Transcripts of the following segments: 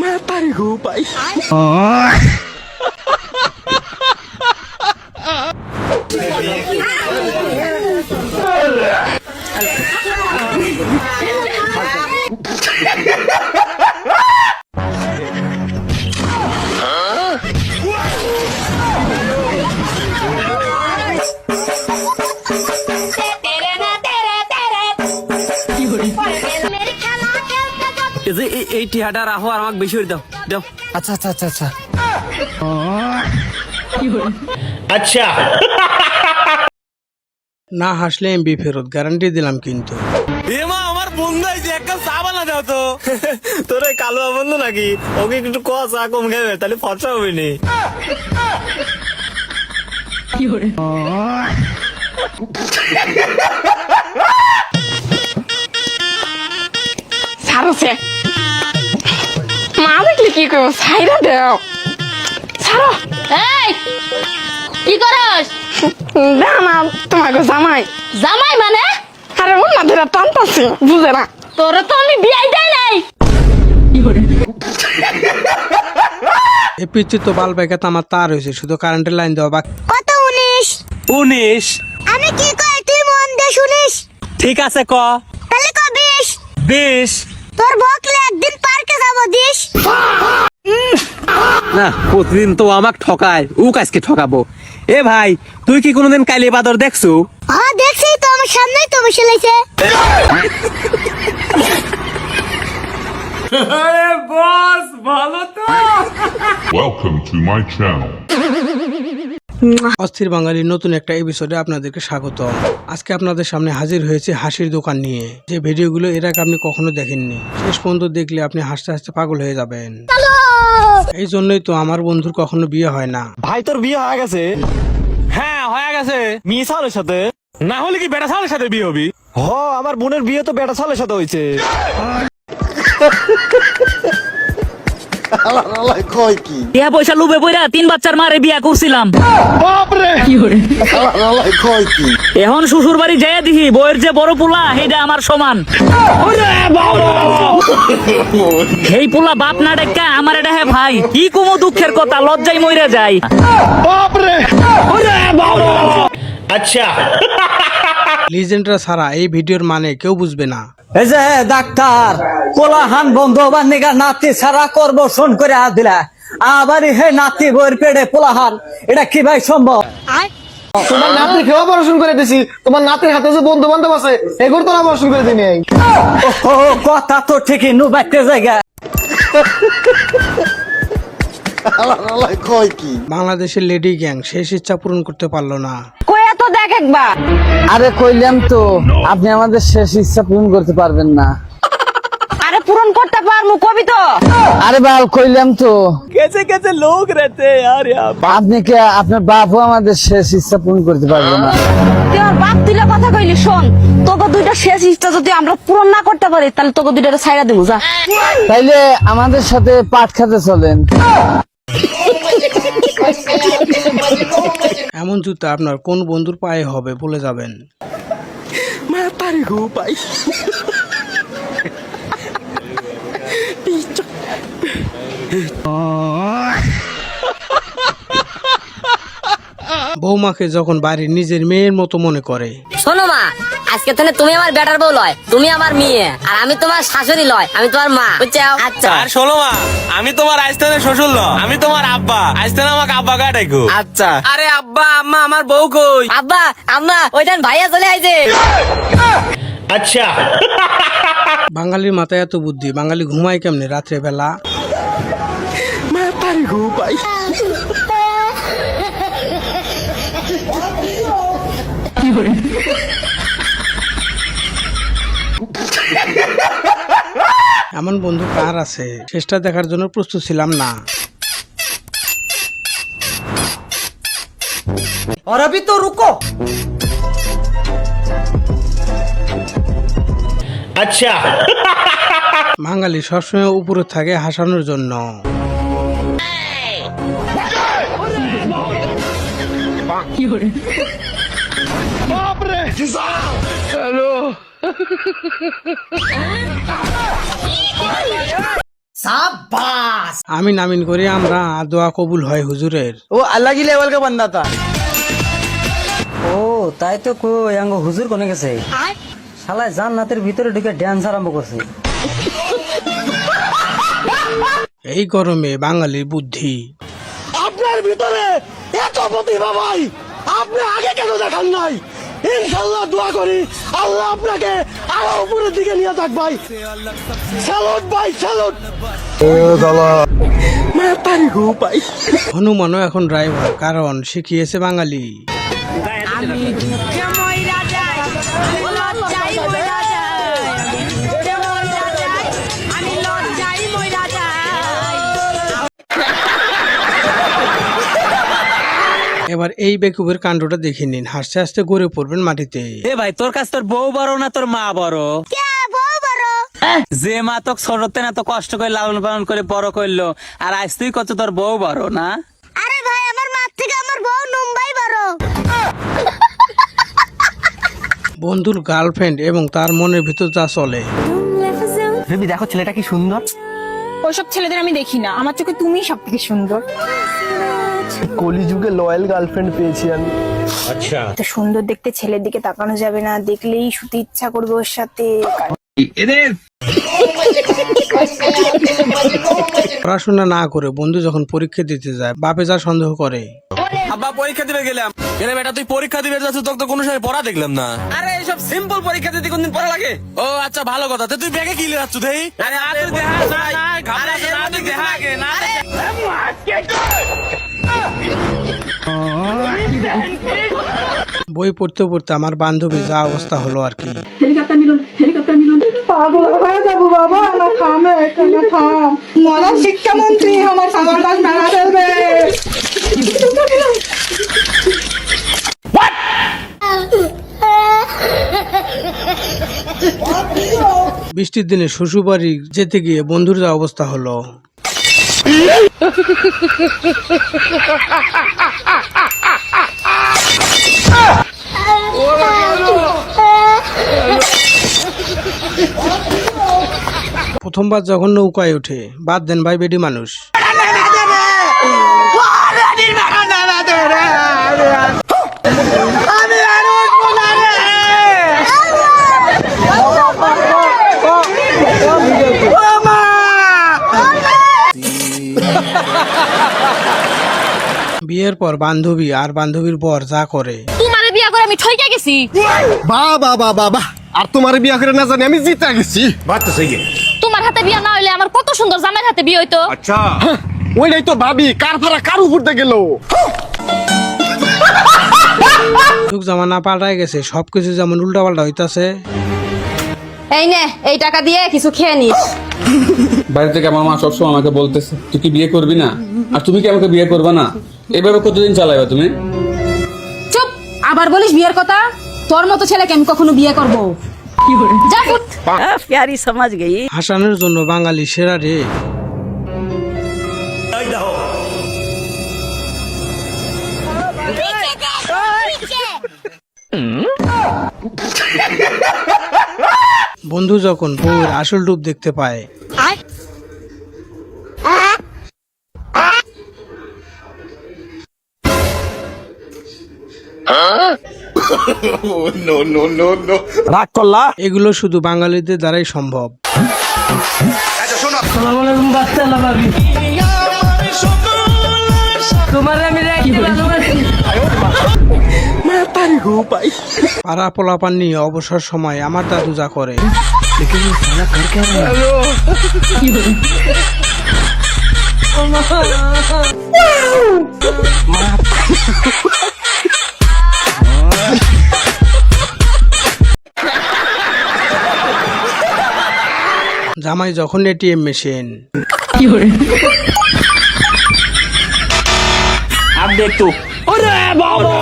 Matarigo, pai. এই টিহাটা রাখো আর আমাকে বেশি দাও দাও। আচ্ছা আচ্ছা আচ্ছা আচ্ছা আচ্ছা না হাসলে এমবি ফেরত গ্যারান্টি দিলাম কিন্তু। এমা আমার বন্ধু আইছে এক কাপ চা বানা দাও তো। তোর এই কালো বন্ধু নাকি? ওকে একটু ক চা কম খাবে তাহলে ফর্সা হবে নি। ছাড়ছে মা দেখলে কি করবো ছাইরা দেও ছাড়ো। এই কি করস? না তোমাকে জামাই জামাই মানে? আরে ওর না ধরে টানতাছি বুঝে না। তোরে তো আমি বিয়াই দেই নাই। এই পিচ্ছি তো বাল প্যাকেট আমার তার হয়েছে, শুধু কারেন্টের লাইন দেওয়া বাকি। কত 19? 19। আমি কি কই তুই মন দিয়ে শুনিস? ঠিক আছে ক। তাহলে ক 20। 20। তোর বকলে একদিন পার্কে যাব দিস। না প্রতিদিন তো আমাকে ঠকায়, ও আজকে ঠকাবো। এ ভাই তুই কি কোনোদিন কালী বাদর দেখছো? হ্যাঁ দেখছি তো, আমার সামনেই তো বসে লাইছে। Welcome to my channel. অস্থির বাঙালির নতুন একটা এপিসোডে আপনাদেরকে স্বাগত। আজকে আপনাদের সামনে হাজির হয়েছে হাসির দোকান নিয়ে, যে ভিডিওগুলো এর আগে আপনি কখনো দেখেননি। শেষ পর্যন্ত দেখলে আপনি হাসতে হাসতে পাগল হয়ে যাবেন। এই জন্যই তো আমার বন্ধুর কখনো বিয়ে হয় না। ভাই তোর বিয়ে হয়ে গেছে? হ্যাঁ হয়ে গেছে। মেয়ে ছালের সাথে, না হলে কি বেটা ছালের সাথে বিয়ে হবি? হ আমার বোনের বিয়ে তো বেটা ছালের সাথে হয়েছে। টিয়া পয়সা লুবে বইরা 3 বাচ্চার মারে বিয়া করছিলাম। এখন শ্বশুর বাড়ি যাইয়া দিহি বইয়ের যে বড় পোলা সেইটা আমার সমান। সেই পোলা বাপ না ডেকা আমার এটা হে ভাই, কি কুমো দুঃখের কথা, লজ্জায় মইরা যাই। আচ্ছা লিজেন্ডরা ছাড়া এই ভিডিওর মানে কেউ বুঝবে না। এই যে ডাক্তার কোলাহান বন্ধ বান্দিগা নাতি সারা করবো শোন করে হাত দিলা আবার হে নাতি বইয়ের পেড়ে পোলাহান, এটা কি ভাই সম্ভব? তোমার নাতির কেউ অপারেশন করে দিছি, তোমার নাতির হাতে যে বন্ধু বান্ধব আছে এগুলো তো অপারেশন করে দিনি। ও কথা তো ঠিকই নু বাইতে জায়গা। বাংলাদেশের লেডি গ্যাং শেষ ইচ্ছা পূরণ করতে পারলো না। কইয়া তো দেখ একবার। আরে কইলাম তো আপনি আমাদের শেষ ইচ্ছা পূরণ করতে পারবেন না। আরে পূরণ করতে পারমু কবি তো। আরে বাল কইলাম তো कैसे कैसे लोग रहते हैं यार यहाँ। আপনি কে আপনার বাপও আমাদের শেষ ইচ্ছা পূরণ করতে পারবে না। তুই আমার বাপ তুলে কথা কইলি, শোন তোকে দুইটা শেষ ইচ্ছা যদি আমরা পূরণ না করতে পারি তাহলে তোকে দুইটা ছাইড়া দেবো যা। তাইলে আমাদের সাথে পাট খেতে চলেন। এমন জুতা আপনার কোন বন্ধুর পায়ে হবে বলে যাবেন। Matarigo, pai. বৌমাকে যখন বাড়ির নিজের মেয়ের মতো মনে করে। শোনো মা, আজকে তাহলে তুমি আমার বেটার বউ লয়, তুমি আমার মেয়ে, আর আমি তোমার শাশুড়ি লয়, আমি তোমার মা, বুঝছো? আচ্ছা আর শোনো মা, আমি তোমার আইস্তানে শ্বশুর ন, আমি তোমার আব্বা, আইস্তানে আমাকে আব্বা কা ডাকো। আচ্ছা। আরে আব্বা আম্মা আমার বউ কই? আব্বা আম্মা ওইটান ভাইয়া চলে আইছে। আচ্ছা বাঙালির মাথায় এত বুদ্ধি, বাঙালি ঘুমায় কেমনে রাত্রে বেলা? Matarigo, pai. এমন বন্ধু কার আছে? শেষটা দেখার জন্য প্রস্তুত ছিলাম না। और अभी तो रुको। আচ্ছা বাঙালি সবসময় উপরে থাকে হাসানোর জন্য। আমিন আমিন করে আমরা দোয়া কবুল হয় হুজুরের। वो अलग ही लेवल का बंदा था। ও তাই তো কই আঙ্গ হুজুর কোনে গেছে শালায় জান্নাতের ভিতরে ঢুকে ড্যান্স আরম্ভ করছে। এই গরমে বাঙালির বুদ্ধি। আপনার ভিতরে এত প্রতিভা ভাই, আপনি আগে কেন দেখান নাই? ইনশাআল্লাহ দোয়া করি আল্লাহ আপনাকে আরো উপরের দিকে নিয়ে যাক ভাই। স্যালুট ভাই, স্যালুট। হনুমানও এখন ড্রাইভার, কারণ শিখিয়েছে বাঙালি। এবার এই বেকুবের কাণ্ডটা দেখে নিন, হাসতে হাসতে গড়ে পড়বেন মাটিতে। এ ভাই তোর কাছে তোর বউ বড় না তোর মা বড়? যে মা তোকে ছোটতে না তো কষ্ট করে লালন পালন করে বড় করলো, আর আজ তুই কত তোর বউ বড় না? আরে ভাই আমার মা থেকে আমার বউ মুম্বাই বড়। বন্ধুর গার্লফ্রেন্ড এবং তার মনের ভিতর যা চলে। বেবি দেখো ছেলেটা কি সুন্দর। ওইসব ছেলেদের আমি দেখি না, আমার চোখে তুমিই সব থেকে সুন্দর। কলিযুগে লয়াল গার্লফ্রেন্ড পেয়েছি আমি। अच्छा তো সুন্দর দেখতে ছেলের দিকে তাকানো যাবে না, দেখলেই শুতে ইচ্ছা করবে ওর সাথে। পড়াশোনা না করে বন্ধু যখন পরীক্ষা দিতে যায়, বাপে যা সন্দেহ করে। আব্বা পরীক্ষা দিবে গেলাম। এরে বেটা তুই পরীক্ষা দিবে যাচ্ছ, তোকে তো কোনো সময় পড়া দেখলাম না। আরে এইসব সিম্পল পরীক্ষা দিতে কোনদিন পড়া লাগে? ও আচ্ছা ভালো কথা। তো তুই ব্যাগে কি লিয়ে যাচ্ছ দেই? আরে আরে দেখা যায় ঘাবড়া না তুই দেখা আগে না। বই পড়তে পড়তে আমার বান্ধবী যা অবস্থা হলো আর কি। পাগল হয়ে যাবো বাবা, না থামে এখানে থাম। মরা শিক্ষামন্ত্রী আমার সাগর গাছ মেলা ফেলবে। বৃষ্টির দিনে শ্বশুরবাড়ি যেতে গিয়ে বন্ধুর যা অবস্থা হলো। প্রথমবার যখন নৌকায় ওঠে, বাদ দেন ভাই বেডি মানুষ। বিয়ের পর বান্ধবী আর বান্ধবীর বর যা করে। তোমারে বিয়া করে আমি ঠইকে গেছি। বাবা বাবা বাবা, আর তোমার বিয়া করে না জানি আমি জিতে গেছি। बात तो सही है তোমার হাতে বিয়া না হইলে আমার কত সুন্দর জামাইয়ের হাতে বিয়ে হইতো। अच्छा ওইটাই তো ভাবি, কার ফারা কার উপরতে গেল। যুগ জামানা পাল্টায় গেছে, সবকিছু যেমন উল্টা পাল্টা হইতাছে। এই নে এই টাকা দিয়ে কিছু খেয়ে নিস। বাড়ি থেকে আমার মা সবসময় আমাকে বলতেছে তুই কি বিয়ে করবি না, আর তুমি কি আমাকে বিয়ে করবে না? এভাবে কতদিন চালাইবা তুমি? চুপ, আবার বলিস বিয়ের কথা? তোর মতো ছেলেকে আমি কখনো বিয়ে করব? যা ফুট। প্যারি সমাজ গই। হাসানোর জন্য বাঙালি সেরা রে। বন্ধু যখন বউয়ের আসল রূপ দেখতে পায়, রাগ করলা? এগুলো শুধু বাঙালিদের দ্বারাই সম্ভব। পাড়া পোলাপান নিয়ে অবসর সময় আমার দাদু যা করে। জামাই যখন এটিএম মেশিন। अब देख तू। अरे बाबा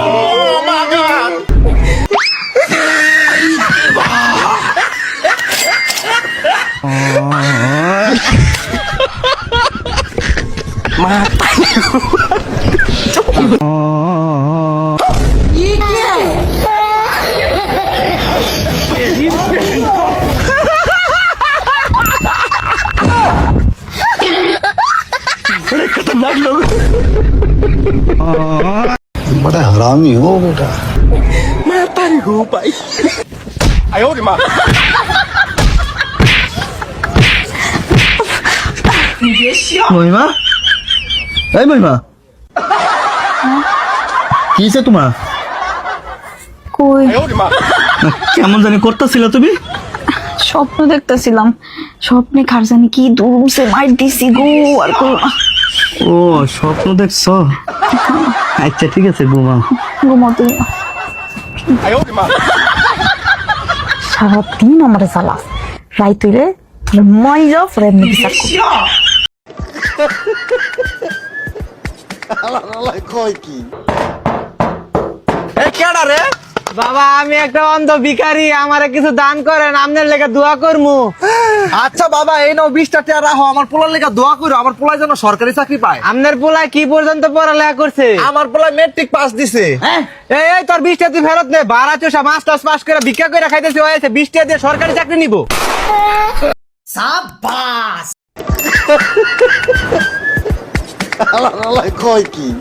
हरामी हो बेटा। মহিমা, এই মহিমা, কি হয়েছে তোমার? কই কেমন জানি করতেছিল তুমি? স্বপ্ন দেখতেছিলাম, স্বপ্নে খারজানি কি দুমসে মাইর দিছি গো আর করো না। ও স্বপ্ন দেখছো? আচ্ছা ঠিক আছে, ঘুমাও। ঘুমাতে সারাদিন আমার জ্বালাস, রাইত হইলে মাই যাও ফ্রেম বিচার বাবা আমি একটা অন্ধ ভিখারি, আমারে কিছু দান করেন, আপনার লেগে দোয়া করমু। আচ্ছা বাবা, এই নাও 20 টাকা রাখো, আমার পোলার লেগে দোয়া করো, আমার পোলায় যেন সরকারি চাকরি পায়। আপনার পোলায় কি পর্যন্ত পড়ালেখা করছে? আমার পোলায় মেট্রিক পাস দিছে। এই এই তোর 20 টাকা তুই ফেরত নে, 12 চোষা মাস্টার্স পাস করে ভিক্ষা করে খাইতেছে, হয়েছে 20 টাকা দিয়ে সরকারি চাকরি নিব।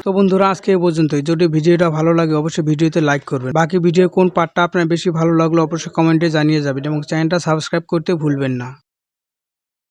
তো বন্ধুরা আজকে এই পর্যন্তই। যদি ভিডিওটা ভালো লাগে অবশ্যই ভিডিওতে লাইক করবেন। বাকি ভিডিও কোন পার্টটা আপনার বেশি ভালো লাগলো অবশ্যই কমেন্টে জানিয়ে যাবেন এবং চ্যানেলটা সাবস্ক্রাইব করতে ভুলবেন না।